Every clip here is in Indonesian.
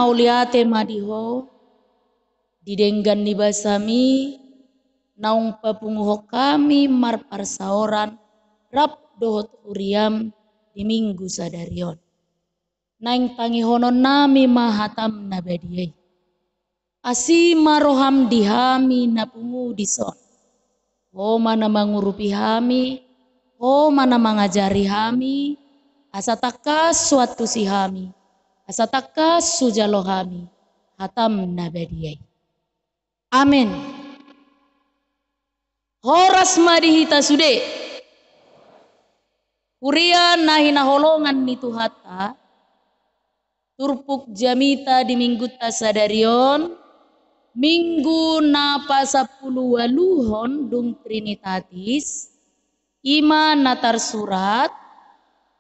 mauliate madiho didenggan ni basami naung papunguho kami marparsaoran rap dohot uriam di minggu sadarion. Naing pangihonon nami mahatam na badiyay. Asi maroham dihami na pungu dison. O mana mangurupi hami, o mana mangajari hami, asatakas suatu si hami, asatakas sujalo hami, hatam na badiyay. Amin. Horas madihita sude. Kurian nahi naholongan ni Tuhata. Turpuk jamita di minggu tasadarion. Minggu napa 10 waluhon dung Trinitatis. Ima natar surat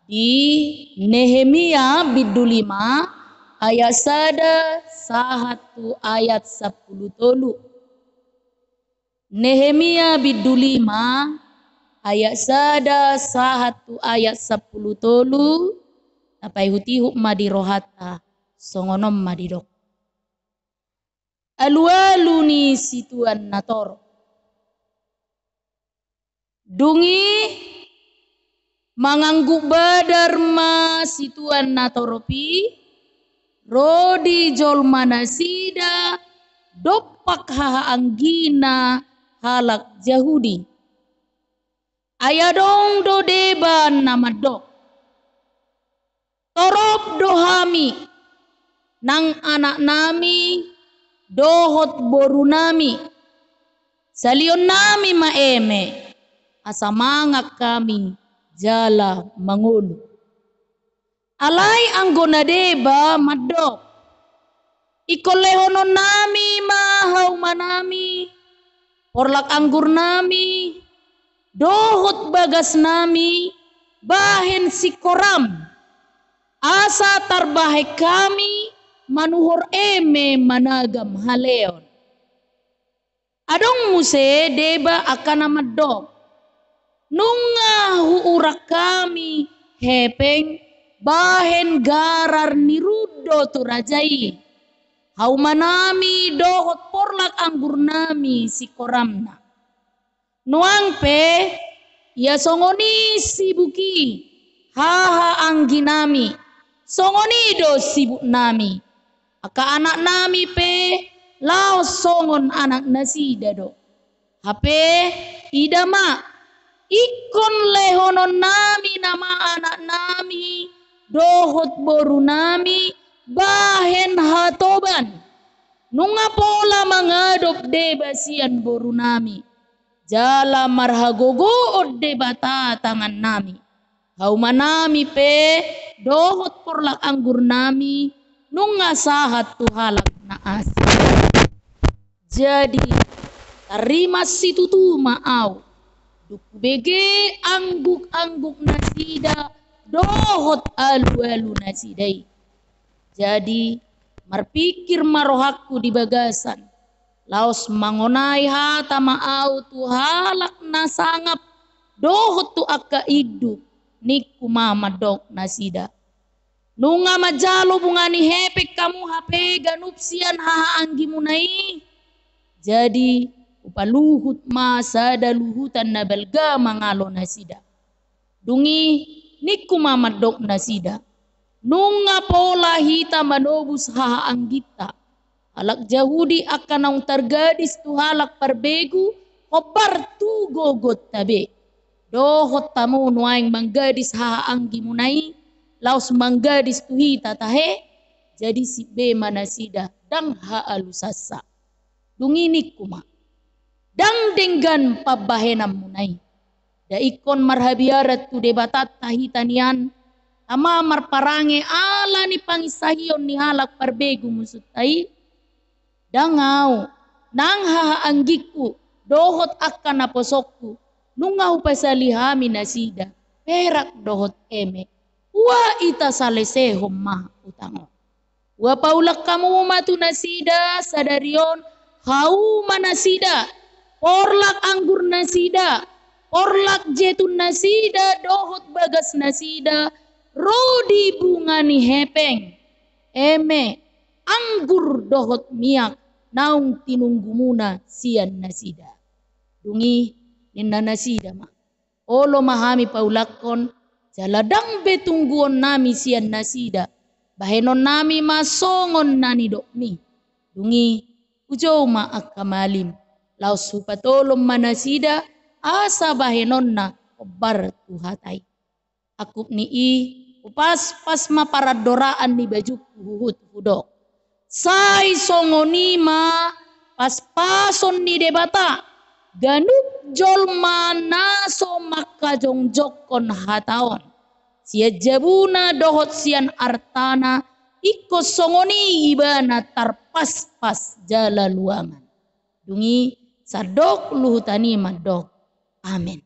di Nehemia biddu 5 ayat sada sahatu ayat 10 tolu. Nehemia biddu 5 ayat sada sahatu ayat 10 tolu. Tapai hutihuk madirohata songonom madidok. Alwaluni situan nator. Dungi mangangguk badar ma situan natoropi. Rodi jol manasida dopak haha anggina halak Yahudi. Ayadong do deban nama dok. Torop dohami nang anak nami dohot boru nami. Salion nami maeme asamangak kami jala mangulu. Alay anggona deba madok. Ikolehonon nami mahaw manami. Porlak anggur nami. Dohot bagas nami. Bahen si koram. Asa tarbahe kami. Manuhor eme managam haleon. Adong muse deba akan amadok. Nunga huurak kami hepeng bahen garar nirudo tu rajai. Haumanami dohot porlak anggur nami si koramna. Nuang pe ya songoni sibuki haha angginami. Songoni do sibuk nami. Aka anak nami pe lao songon anak nasida do. Hape idama ikon lehonon nami nama anak nami dohot boru nami bahen hatoban. Nunga pola mangadop debasian boru nami. Jala marhagogo od debata tangan nami. Haumanami pe dohot porlak anggur nami. Nunga sahat tuhalak na asa. Jadi tarima situ tu maaw. Duk bege angguk-angguk nasida dohot alu-alu nasidai. Jadi marpikir marohakku di bagasan. Laos mangonai hata maaw tuhalak nasangap dohot tu akka iduk niku mamadok nasida. Nunga majalo bungani hepek kamu hape ganupsian haha anggi munai. Jadi upaluhut masa daluhutan nabalga mangalo nasida. Dungi niku mamadok nasida. Nunga pola hita manobus haha anggita. Halak Yahudi akan naung tergadis tu halak perbegu. Kobar tu gogot tabe. Dohot tamu nuaing manggadis haha anggi munai. Laos manggadis tuhi tatahe. Jadi si be manasida dang haalu sasa. Dungini kuma. Dang denggan pabahenam munai. Da ikon marhabiarat tu debatat tahitanian. Ama marparange ala ni pangisahion ni halak parbegu musutai. Dangau. Nang haanggiku. Dohot akan naposokku. Nungaw pasalihami nasida. Perak dohot eme. Wa ita salesehom mah utango. Wa paulak kamu matu nasida sadarion hau manasida. Porlak anggur nasida. Porlak jetun nasida dohot bagas nasida. Rodi bungani hepeng. Eme anggur dohot miak naung tinunggumuna sian nasida. Dungi ninna nasida ma. Olo mahami paulakon jaladang betungguon nami sian nasida. Bahenon nami masongon nani dokmi. Dungi ujo ma akamalim. Laos supatolom manasida asa bahenon na obar tuhatai. Akup ni upas pas ma paradoraan ni baju huhut hudok. Sai songonima pas pason ni debata. Ganuk jol mana so maka jongjokon hataon. Sia jabuna dohot sian artana iko songoni ibana tarpas-pas jala luangan. Dungi sadok luhutani madok. Amin.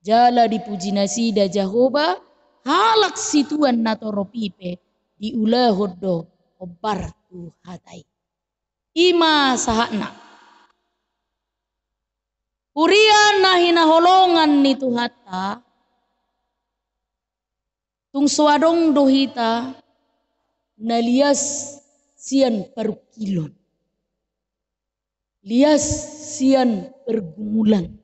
Jala dipuji nasida Jahoba halak situan natoropipe di ulahodo obar tu hatai. Ima sahakna. Urian nahina holongan ni tuhata. Tung swadong dohita nalias sian perukilon. Lias sian pergumulan.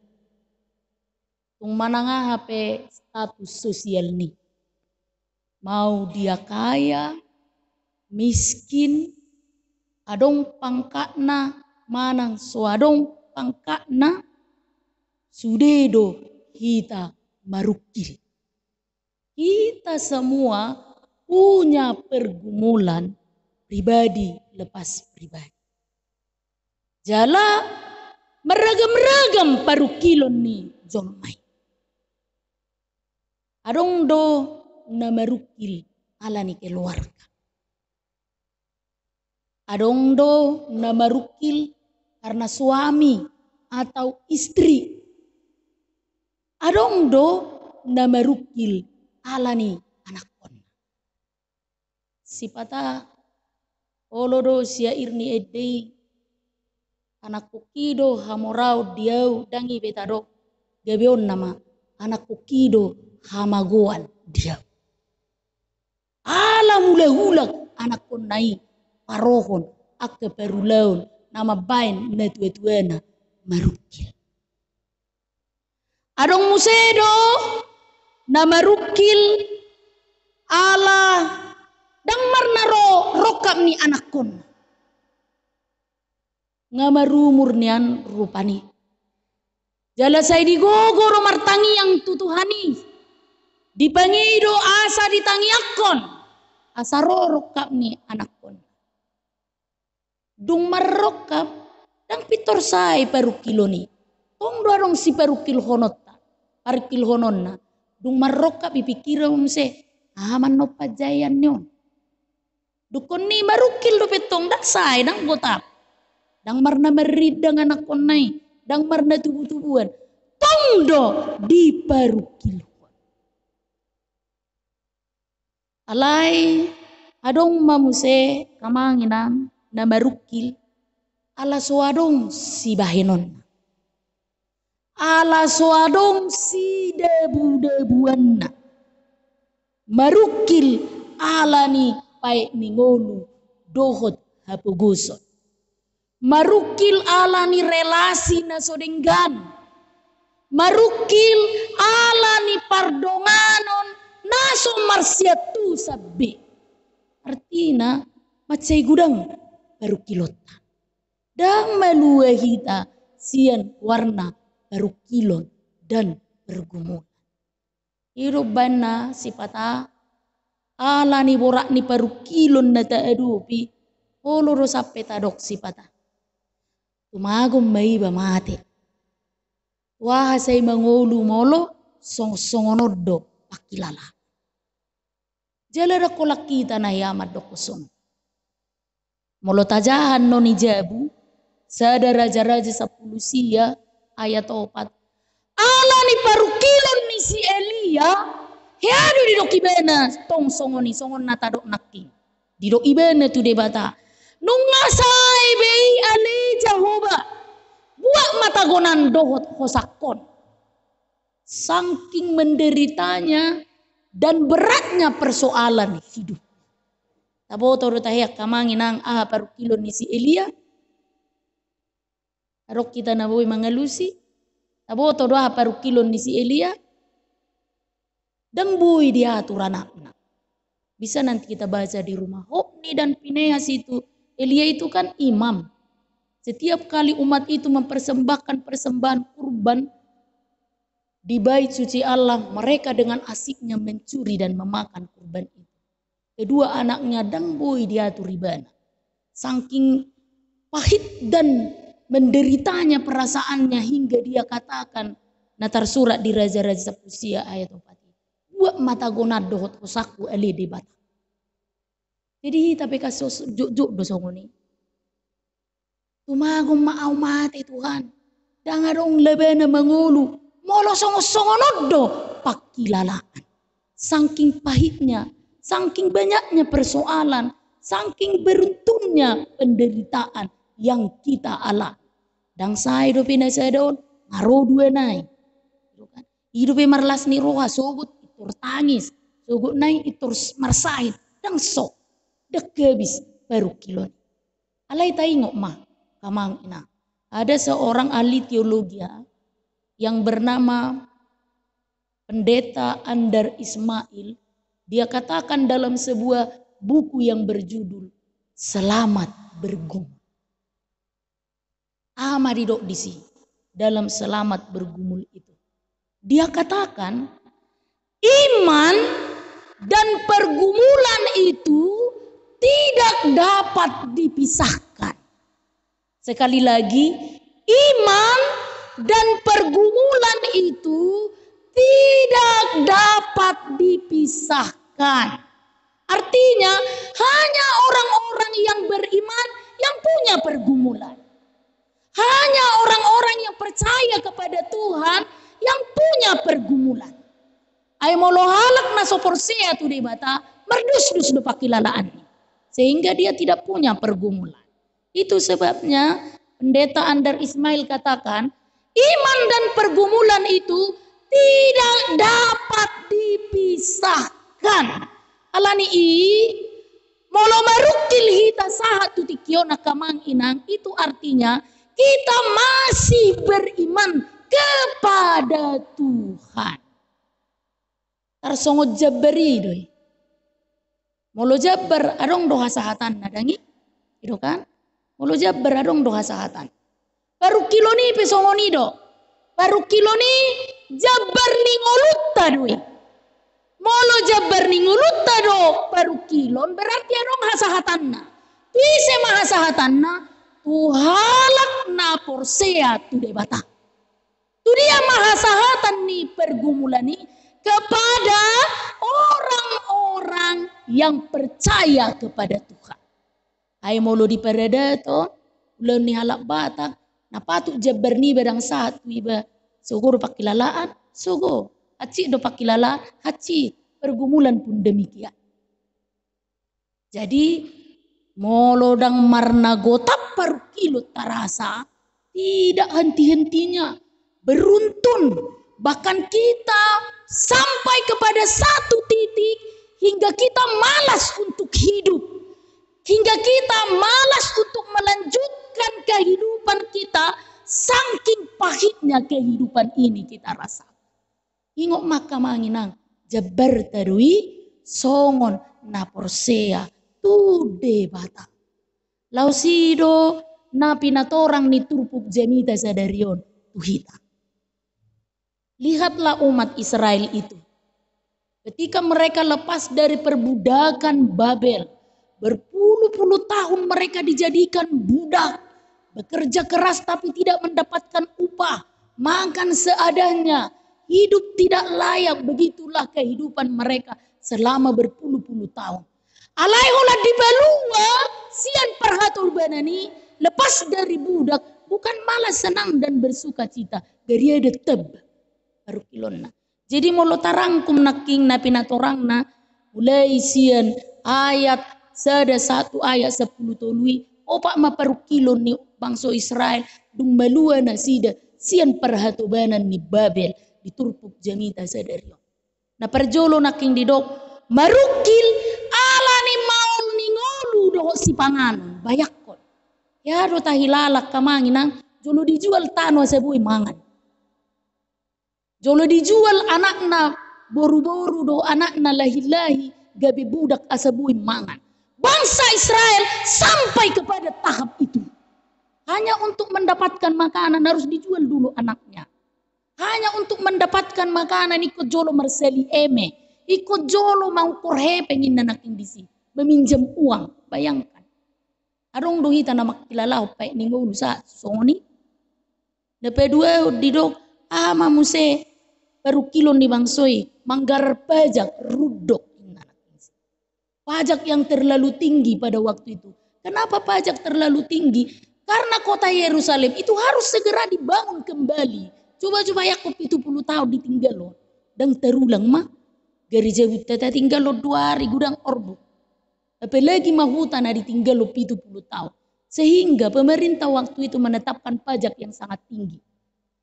Tung mananga hape status sosial ni. Mau dia kaya, miskin, adong pangkatna, manang swadong pangkatna, sudedo kita marukil. Kita semua punya pergumulan pribadi lepas pribadi. Jala meragam-ragam parukilon ni jolmai. Adong do na marukil ala ni keluarga. Adong do na marukil karena suami atau istri. Adong do na marukil ala ni anak kon. Sipata olodo sia irni edei anak kukido hamorau diau dangi betado gabeon nama anak kukido hamagoan diau. Ala mulai-hulak anak kon nai parohon akka perulaun nama bain netua-tuana marukil. Adong musedo na marukil ala dang marnaro rokap ni anak kon. Ngamarumur nian rupani. Jala saya digogoro martangi yang tutuhani. Dipangido asa ditangi akon. Asa rokap ni anak kon. Dung marrokap dang pitor say perukilo ni. Tong dorong si perukil honota. Parkil hononna. Dung marrokap ipikira se. Aman no pajayan nyon. Dukon ni marukil do petong dak say dang gotap. Dang marna meridang anak konai, dang marna tubuh-tubuhan. Tongdo di parukil. Alai adong mamuse kamanginam na marukil ala soadong si bahenon. Ala soadong si debu-debuan na. Marukil ala ni pae mingolu dohot hapugusot. Marukil ala ni relasi na sodenggan. Marukil ala ni pardonganon naso marsiatu sabbe. Artina matsay gudang parukilota. Dang maluahita sian warna parukilon dan pergumulan. Iruban na sipata ala ni borak ni parukilon na taadupi. Oloro sape tadok sipata. Tumagom may ba mati. Wahasay mangolu molo songonodo pakilala. Jalara ko lakita na yamat dokuson. Molo tajahan no ni Jabu sada raja-raja sa pulusia ayat 4. Ala ni parukilon ni si Elia headu di dok ibena tong songon natadok nakki. Di dok ibena tu debata. Nungasay bei ali Jahoba. Buat matagonan dohot hosakon. Saking menderitanya dan beratnya persoalan hidup. Taboto do tahiyak kamangin ang parukilon ni si Elia. Arok kita na boy mangalusi. Taboto do parukilon ni si Elia. Dan boy dia aturan anak. Bisa nanti kita baca di rumah. Hopni dan Pinehas itu. Elia itu kan imam. Setiap kali umat itu mempersembahkan persembahan kurban di bait suci Allah, mereka dengan asiknya mencuri dan memakan kurban itu. Kedua anaknya dangboy diatur ribana. Saking pahit dan menderitanya perasaannya hingga dia katakan, natar surat di Raja-Raja Sapusia ayat 4. Dua mata gonado hot kosaku ali di bata. Jadi tapi kasus juk dosongoni. Tumagong maaw mati Tuhan. Dangarong lebena mangulu. Molo songo-songonodo pakilalaan. Saking pahitnya, saking banyaknya persoalan, saking beruntungnya penderitaan yang kita alami. Dan saya hidupin saya daun, ngaro dua naik. Hidupin marlas ni roha, sogut itur tangis, sogut naik itur marsahin, dan sok dekebis baru kilon. Alay tayo ngok mah, kamang ina. Ada seorang ahli teologi yang bernama Pendeta Andar Ismail. Dia katakan dalam sebuah buku yang berjudul Selamat Bergumul. Amaridok disi dalam Selamat Bergumul itu. Dia katakan iman dan pergumulan itu tidak dapat dipisahkan. Sekali lagi, iman dan pergumulan itu tidak dapat dipisahkan. Artinya hanya orang-orang yang beriman yang punya pergumulan. Hanya orang-orang yang percaya kepada Tuhan yang punya pergumulan. Ay molo halak na soporsea tu di bata, merdus-dus do pakilalaan. Sehingga dia tidak punya pergumulan. Itu sebabnya Pendeta Andar Ismail katakan, iman dan pergumulan itu tidak dapat dipisahkan. Alani molo marukil hita sahat tu tikiona kamang inang, itu artinya kita masih beriman kepada Tuhan. Tarsongo jabberi doi. Molo jabbar adong doha sahatan nadangi. Itu kan? Molo jabbar adong doha sahatan. Baru kilo ni pesongo ni do. Baru kilo ni jabbar ni ngolutta doi. Molo jabbar ni ngolutta do baru kilon berarti adong hasahatan na. Pise mahasahatan na tuhalak na porsea tu debata. Tu dia mahasahatan ni pergumulan ni kepada orang-orang yang percaya kepada Tuhan. Ay molo di pereda to, ulan ni halak bata, napatuk jabbar ni bedang satu iba, sugo do pakilalaan, sugo, haci do pakilalaan, haci, pergumulan pun demikian. Jadi molo dang marna gotap parukilot tarasa, tidak henti-hentinya, beruntun, bahkan kita sampai kepada satu titik hingga kita malas untuk hidup. Hingga kita malas untuk melanjutkan kehidupan kita. Saking pahitnya kehidupan ini kita rasa. Ingok maka manginang. Jabar tarui songon na porsea tude bata. Lausido na pinatorang ni turpuk jamita sadarion tuhita. Lihatlah umat Israel itu. Ketika mereka lepas dari perbudakan Babel. Berpuluh-puluh tahun mereka dijadikan budak. Bekerja keras tapi tidak mendapatkan upah. Makan seadanya. Hidup tidak layak. Begitulah kehidupan mereka selama berpuluh-puluh tahun. Alaiholah di balua. Sian perhatul banani. Lepas dari budak. Bukan malah senang dan bersuka cita. Garia de teb. Baru kilona. Jadi molo tarangkum naking na pinatorang na mulai sian ayat sada satu ayat 10 tolui opak maparukilon ni bangsa Israel dung malua na sida sian perhatobanan ni Babel diturpuk jamita sadario. Na perjolo naking didok marukil ala ni maul ningo si panganon bayak kon. Ya do tahilalak kamanginang jolo dijual tano sebui mangan. Jolo dijual anakna boru-boru do anakna lahi-lahi gabi budak asabui mangan. Bangsa Israel sampai kepada tahap itu. Hanya untuk mendapatkan makanan harus dijual dulu anaknya. Hanya untuk mendapatkan makanan ikut jolo merseli eme. Ikut jolo mau korhe pengin nanaking disi. Meminjam uang. Bayangkan. Arong dohita na makilalau pa ningulu sa soni. Dapat dua didok mamuse baru kilon di bangsoi manggar pajak rudok. Pajak yang terlalu tinggi pada waktu itu. Kenapa pajak terlalu tinggi? Karena kota Yerusalem itu harus segera dibangun kembali. Coba-coba Yakub 70 tahun ditinggal loh. Dan terulang mah. Gereja tata tinggal loh 2 hari gudang ordu. Apalagi mah hutan ditinggal loh 70 tahun. Sehingga pemerintah waktu itu menetapkan pajak yang sangat tinggi.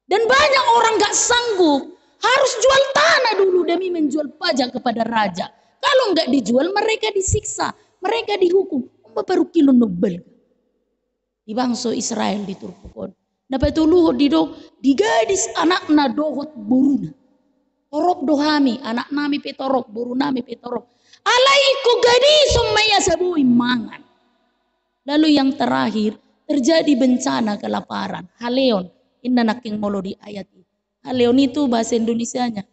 Dan banyak orang gak sanggup. Harus jual tanah dulu demi menjual pajak kepada raja. Kalau nggak dijual mereka disiksa, mereka dihukum. Baru kilo nobel. Di bangsa Israel di Turpukon. Dapat tuluh di gadis anak na dohot buruna. Torok dohami anak nami petorok buru nami petorok. Alaiku gadis maya sabui mangan. Lalu yang terakhir terjadi bencana kelaparan. Haleon inna naking molo di ayat ini. Haleon itu bahasa Indonesianya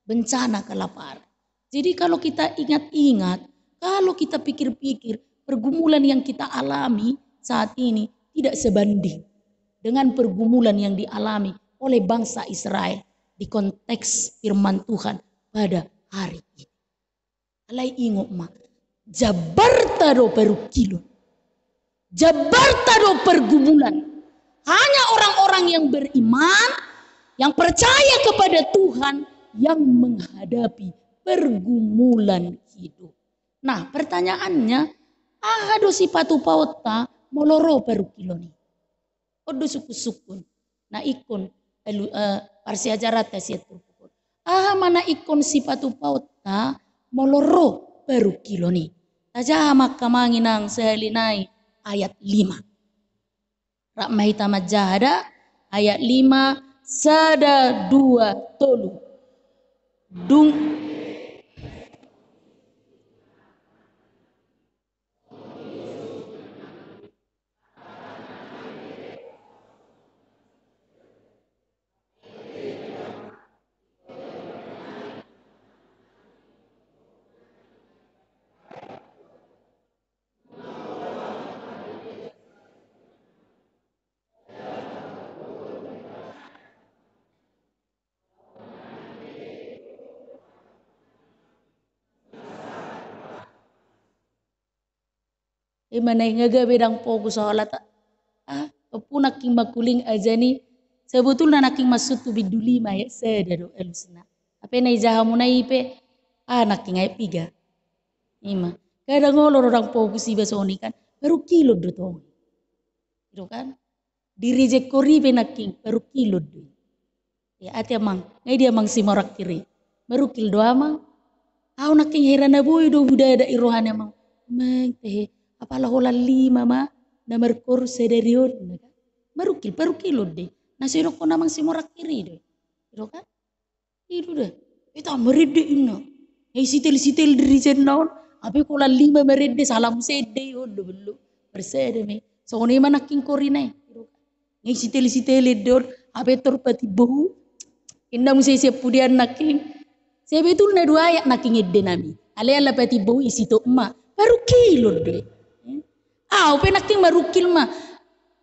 bencana kelaparan. Jadi kalau kita ingat-ingat, kalau kita pikir-pikir, pergumulan yang kita alami saat ini tidak sebanding dengan pergumulan yang dialami oleh bangsa Israel di konteks firman Tuhan pada hari ini. Alai ingok ma, jabarta do perukilon, jabarta do pergumulan. Hanya orang-orang yang beriman, yang percaya kepada Tuhan, yang menghadapi pergumulan hidup. Nah pertanyaannya, ahado si patu pauta moloro perukiloni. Odo suku-sukun. Nah ikon parsi ajarata siatu. Mana ikon si patu pauta moloro perukiloni. Taja makamanginang sehalinai ayat 5. Rakmahita majahada ayat 5 sada 2 tolu. Dung Imana ngaga bedang fokus soalat punak king makuling aja nih sebetulnya naking masuk tu biduli maya sedado elusna apa na ijahamu na ipe naking ay piga ima kadang ngolor orang fokus iba soni kan baru kilo do tong itu kan diri je kori be naking baru kilo do ya ati amang ngai dia mang si morak kiri baru kilo do amang naking herana boy do budaya da irohan amang mang teh apalah hola 5 ma na merkor sederior marukil parukilo de na sino ko namang si morak kiri de iro kan itu deh itu merede ino sitel diri naon ape ko la 5 merede salam sede odo bello persede me so ni manaking korine iro kan sitel dor ape torpati bohu inda musi siap pudian naking sebetul na dua ayat naking edde nami ale ala pati bohu isito ma parukilo de penaking marukil mah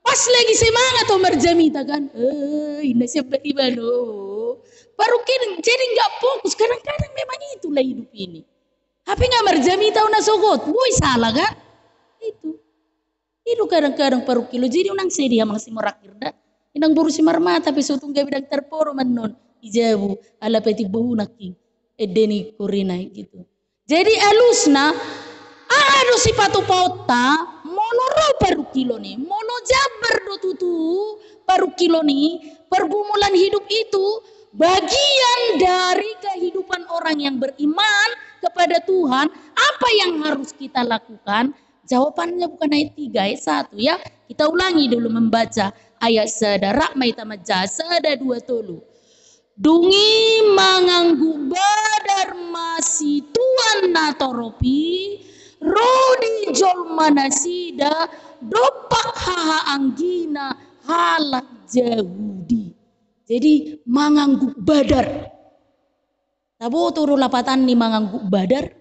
pas lagi semangat Omar Jamita kan ini siapa tiba lo parukil jadi nggak fokus kadang-kadang memang itulah hidup ini tapi nggak Marjamita una sogot boy salah kan itu kadang-kadang parukil jadi unang sedia masih merakir dah inang buru si marma tapi sutung gak bidang terporo menon ijabu ala peti bohu naking edeni korina gitu jadi alusna ado si patu pauta moloro parukiloni mono jabar do tutu parukiloni pergumulan hidup itu bagian dari kehidupan orang yang beriman kepada Tuhan. Apa yang harus kita lakukan? Jawabannya bukan ayat 3, ayat 1 ya. Kita ulangi dulu membaca ayat sada rakmai tamaja sada 2 tolu. Dungi manganggu badar masih tuan natoropi rodi jol manasida dopak haha anggina halak jahudi. Jadi manganggu badar. Tabo turu lapatan ni manganggu badar.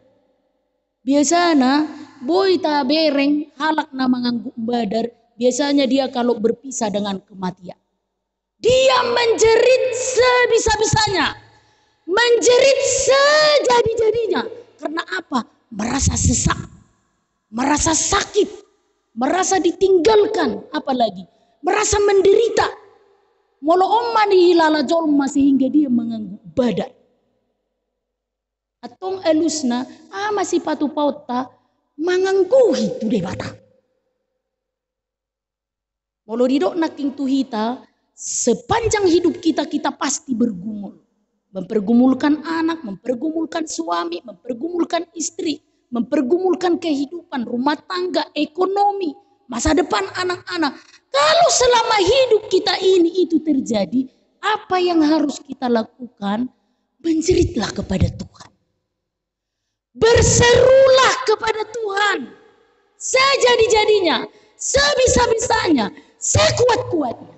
Biasanya boy ta bereng halak na manganggu badar. Biasanya dia kalau berpisah dengan kematian. Dia menjerit sebisa-bisanya. Menjerit sejadi-jadinya. Karena apa? Merasa sesak. Merasa sakit. Merasa ditinggalkan. Apalagi. Merasa menderita. Molo omma di hilala jolma sehingga dia menganggu badar. Atong elusna masih patu pauta mangangguhi tu debata. Molo didok naking tuhita sepanjang hidup kita pasti bergumul. Mempergumulkan anak, mempergumulkan suami, mempergumulkan istri, mempergumulkan kehidupan, rumah tangga, ekonomi, masa depan anak-anak. Kalau selama hidup kita ini itu terjadi, apa yang harus kita lakukan? Menjeritlah kepada Tuhan. Berserulah kepada Tuhan. Sejadi-jadinya, sebisa-bisanya, sekuat-kuatnya.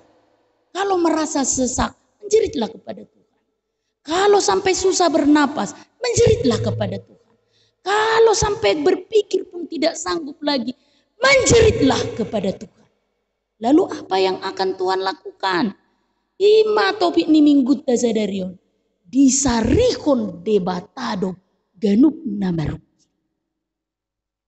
Kalau merasa sesak, menjeritlah kepada Tuhan. Kalau sampai susah bernapas, menjeritlah kepada Tuhan. Kalau sampai berpikir pun tidak sanggup lagi, menjeritlah kepada Tuhan. Lalu apa yang akan Tuhan lakukan? Ima topik ni minggu tasadarion. Disarihon debatado ganup namaru.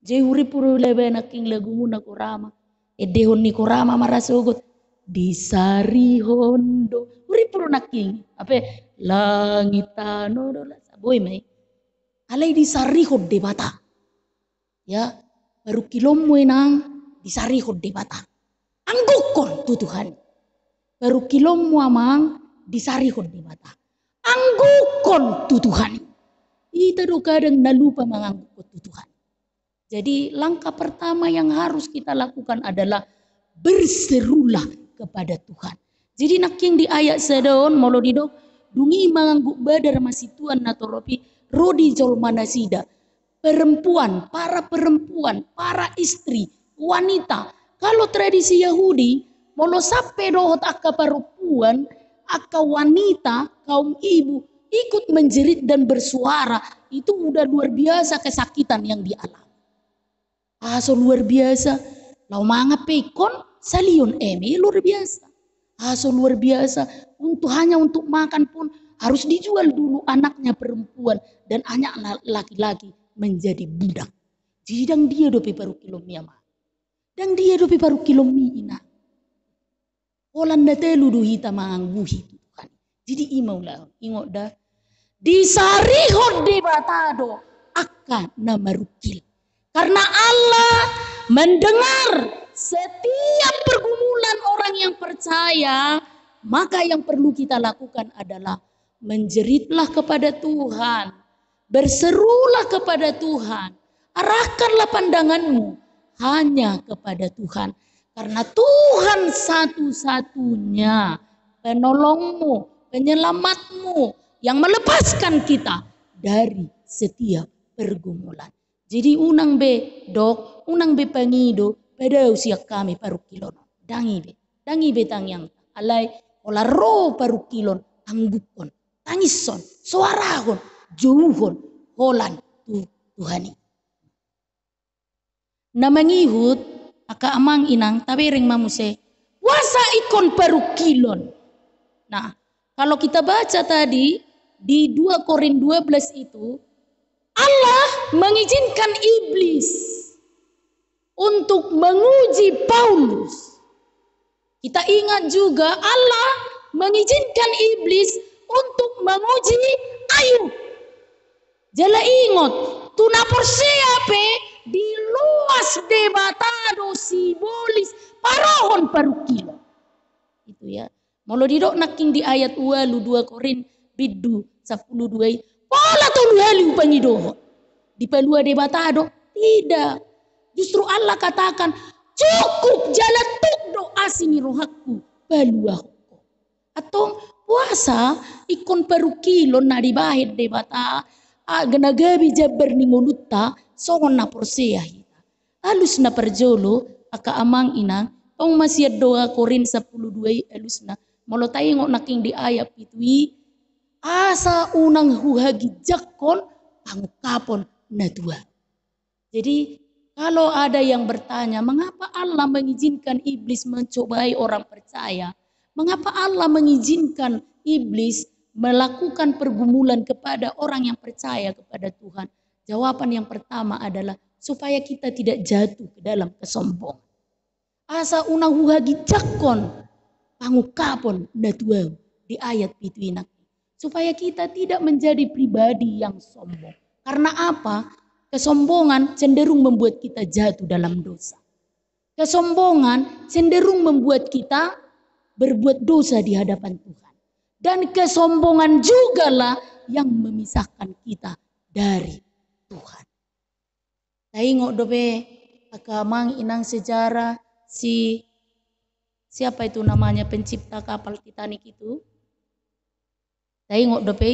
Jehuri puru lebe naking lagumu na korama. Edehon ni korama marasugot. Disarihondo. Uri puru naking. Apa? Langitano dola saboy may. Alay disarihon debata. Ya. Baru kilommo nang disarihon debata. Anggukon tu Tuhan. Baru kilommo amang disarihon debata. Anggukon tu Tuhan. Kita do kadang nalupa mengangguk Tuhan. Jadi langkah pertama yang harus kita lakukan adalah berserulah kepada Tuhan. Jadi naking di ayat sedon molo didok dungi mengangguk badar masih Tuhan natoropi rodi jol manasida. Perempuan, para istri, wanita. Kalau tradisi Yahudi molo sampai dohot akka perempuan, akka wanita, kaum ibu ikut menjerit dan bersuara, itu udah luar biasa kesakitan yang dialami. So luar biasa. Lau manga pekon salion luar biasa. So luar biasa. Hanya untuk makan pun harus dijual dulu anaknya perempuan dan anak laki-laki menjadi budak. Jadi dang dia dope paru kilomi ama. Dang dia dope paru kilomi ina. Holanda telu duhita mangangguhi Tuhan. Jadi imaulah ingot dah. Disarihon debatado akan namarukil. Karena Allah mendengar setiap pergumulan orang yang percaya, maka yang perlu kita lakukan adalah menjeritlah kepada Tuhan, berserulah kepada Tuhan, arahkanlah pandanganmu hanya kepada Tuhan. Karena Tuhan satu-satunya penolongmu, penyelamatmu, yang melepaskan kita dari setiap pergumulan. Jadi unang be dok, unang be pangido, pada usia kami paru kilon. Dangi be tangyang alay ola ro paru kilon anggukon, tangison, suarahon, juhon, holan Tuhani. Namangihut aka amang inang tabering mamuse wasa ikon paru kilon. Nah, kalau kita baca tadi di 2 Korin 12 itu, Allah mengizinkan iblis untuk menguji Paulus. Kita ingat juga Allah mengizinkan iblis untuk menguji Ayub. Jala ingot, tuna porsiape di luas debatado sibolis parohon parukilo. Itu ya. Molo didok naking di ayat 2 Korin bidu 10:2. Pola tolu hali upangidoho. Di pelua debatado tidak. Justru Allah katakan, cukup jalatuk doa sini rohaku baluahku. Atau puasa ikon perukilo na dibahid de bata genagabi jabar ni ngulutta songon na porseya hita. Alus na perjolo aka amang inang tong masih doa Korin 10:2 alus na molotai ngok naking di ayat pitui asa unang huhagi jakon pangkapon na dua. Jadi kalau ada yang bertanya, mengapa Allah mengizinkan iblis mencobai orang percaya? Mengapa Allah mengizinkan iblis melakukan pergumulan kepada orang yang percaya kepada Tuhan? Jawaban yang pertama adalah supaya kita tidak jatuh ke dalam kesombongan. Asa unang huhagi jakon pangukapon natuau di ayat pituinak. Supaya kita tidak menjadi pribadi yang sombong. Karena apa? Kesombongan cenderung membuat kita jatuh dalam dosa. Kesombongan cenderung membuat kita berbuat dosa di hadapan Tuhan. Dan kesombongan jugalah yang memisahkan kita dari Tuhan. Tengok dobe akamang inang sejarah siapa itu namanya pencipta kapal Titanic itu? Tengok dobe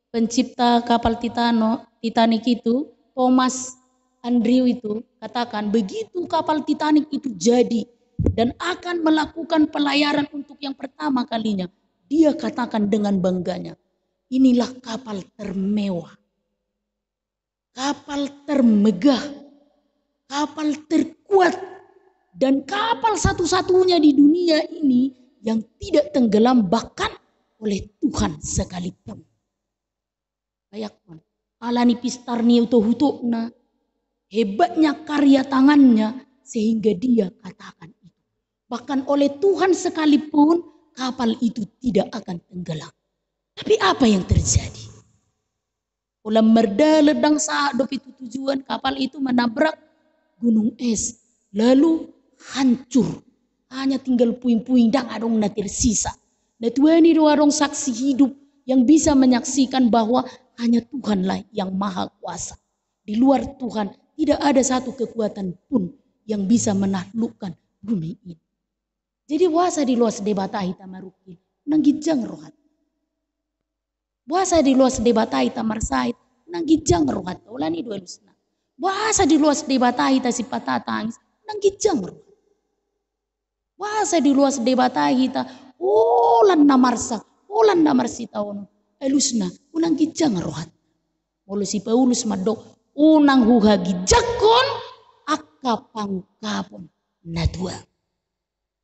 pencipta kapal Titanic itu, Thomas Andrew itu katakan begitu kapal Titanic itu jadi dan akan melakukan pelayaran untuk yang pertama kalinya. Dia katakan dengan bangganya, inilah kapal termewah, kapal termegah, kapal terkuat, dan kapal satu-satunya di dunia ini yang tidak tenggelam bahkan oleh Tuhan sekalipun. Bayakon, alani pistarni utuh-utuhna, hebatnya karya tangannya sehingga dia katakan itu. Bahkan oleh Tuhan sekalipun kapal itu tidak akan tenggelam. Tapi apa yang terjadi? Ulam merda ledang saat itu tujuan kapal itu menabrak gunung es. Lalu hancur. Hanya tinggal puing-puing dan adong na tersisa. Natuani doang saksi hidup yang bisa menyaksikan bahwa hanya Tuhanlah yang maha kuasa. Di luar Tuhan tidak ada satu kekuatan pun yang bisa menaklukkan bumi ini. Jadi wasa di luas debatai tamarukil nanggijang rohat. Wasa di luas debatai tamarsait nanggijang rohat. Ulani dua lusna. Wasa di luas debatai ta si patatangis nanggijang rohat. Wasa di luas debatai ta ulan namarsi taono. Elusna unang gijang rohat. Molo si Paulus madok unang huhagi jakon akapangkapon na dua.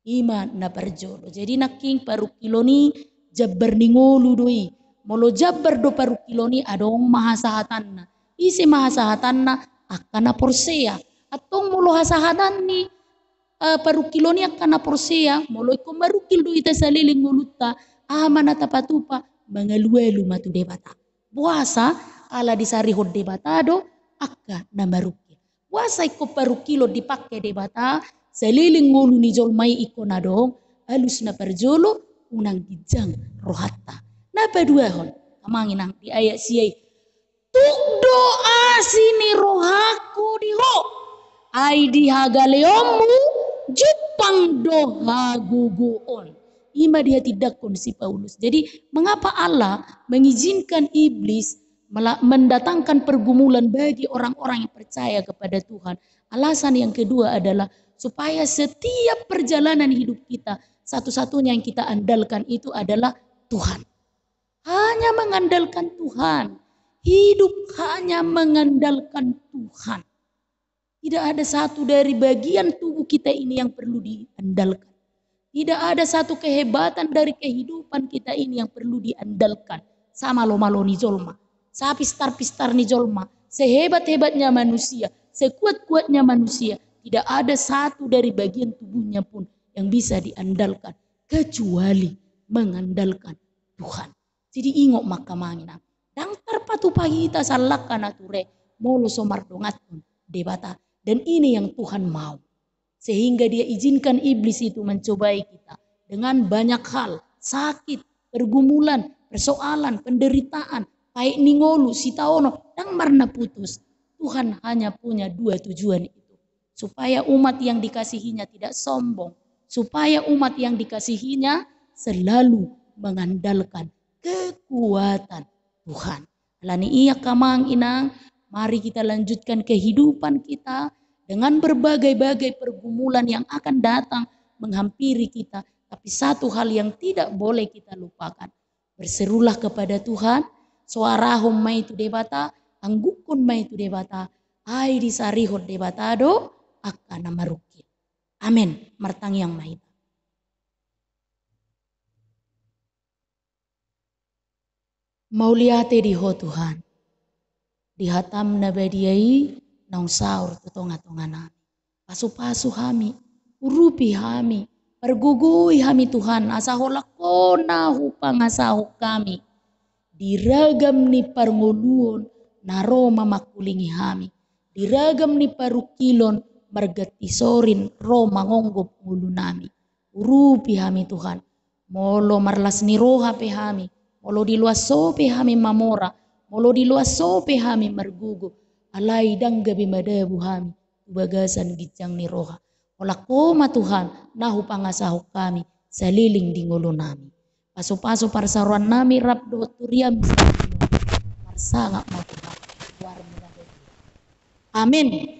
Ima na parjolo. Jadi naking parukiloni jabber ningolu doi. Molo jabber do parukiloni adong mahasahatan na. Isi mahasahatan na akana porsea. Atong molo hasahatan ni parukiloni akana porsea. Molo iko marukil do ita saliling nguluta. Amana tapatupa. Mangaluelu matu debata. Puasa ala disarihod debatado akka na marukil. Puasa iko parukilo dipakai debata seliling ngulu ni jolmai iko na dong alus na parjolo unang gijang rohatta. Napa dua hon? Kamanginang di ayat siyai. Tuk doa sini rohaku diho. Ai dihagaleomu jupang doha guguon. Ima dia tidak si Paulus. Jadi mengapa Allah mengizinkan iblis mendatangkan pergumulan bagi orang-orang yang percaya kepada Tuhan? Alasan yang kedua adalah supaya setiap perjalanan hidup kita satu-satunya yang kita andalkan itu adalah Tuhan. Hanya mengandalkan Tuhan. Hidup hanya mengandalkan Tuhan. Tidak ada satu dari bagian tubuh kita ini yang perlu diandalkan. Tidak ada satu kehebatan dari kehidupan kita ini yang perlu diandalkan. Sama lo-malo ni jolma. Sa pistar-pistar ni jolma. Sehebat-hebatnya manusia. Sekuat-kuatnya manusia. Tidak ada satu dari bagian tubuhnya pun yang bisa diandalkan. Kecuali mengandalkan Tuhan. Jadi ingok makamangina. Dang terpatu pagi kita salakan ature. Molo somar dongatun debata. Dan ini yang Tuhan mau. Sehingga dia izinkan iblis itu mencobai kita. Dengan banyak hal. Sakit, pergumulan, persoalan, penderitaan. Paik ningolu, sitaono, dan marna putus. Tuhan hanya punya dua tujuan itu. supaya umat yang dikasihinya tidak sombong, supaya umat yang dikasihinya selalu mengandalkan kekuatan Tuhan. Lani iya kamang inang, mari kita lanjutkan kehidupan kita dengan berbagai-bagai pergumulan yang akan datang menghampiri kita. Tapi satu hal yang tidak boleh kita lupakan. Berserulah kepada Tuhan, suarahum mai tu debata, anggukun mai tu debata, ai disarihot debatado, akan namarukit. Amin. Martang yang mahita. Mauliate di ho Tuhan. Di hatam nabadiai naung saur tutonga-tonga nami. Pasu-pasu hami, urupi hami, pergugui hami Tuhan, asahola kona hupang asahu kami. Diragam ni parnguluon, naroma makulingi hami. Diragam ni parukilon, margatisorin roma ngonggop ngulu nami. Urupi hami Tuhan, molo marlas ni roha pe hami, molo di luas sope hami mamora, molo di luas sope hami margugu, alai danggabi madabu hami, bagasan gijang ni roha. Ola koma Tuhan, nahu pangasahu kami, saliling di ngulu nami. Paso-paso parsaruan nami rabdo turiam parsangak mo Tuhan. Amin.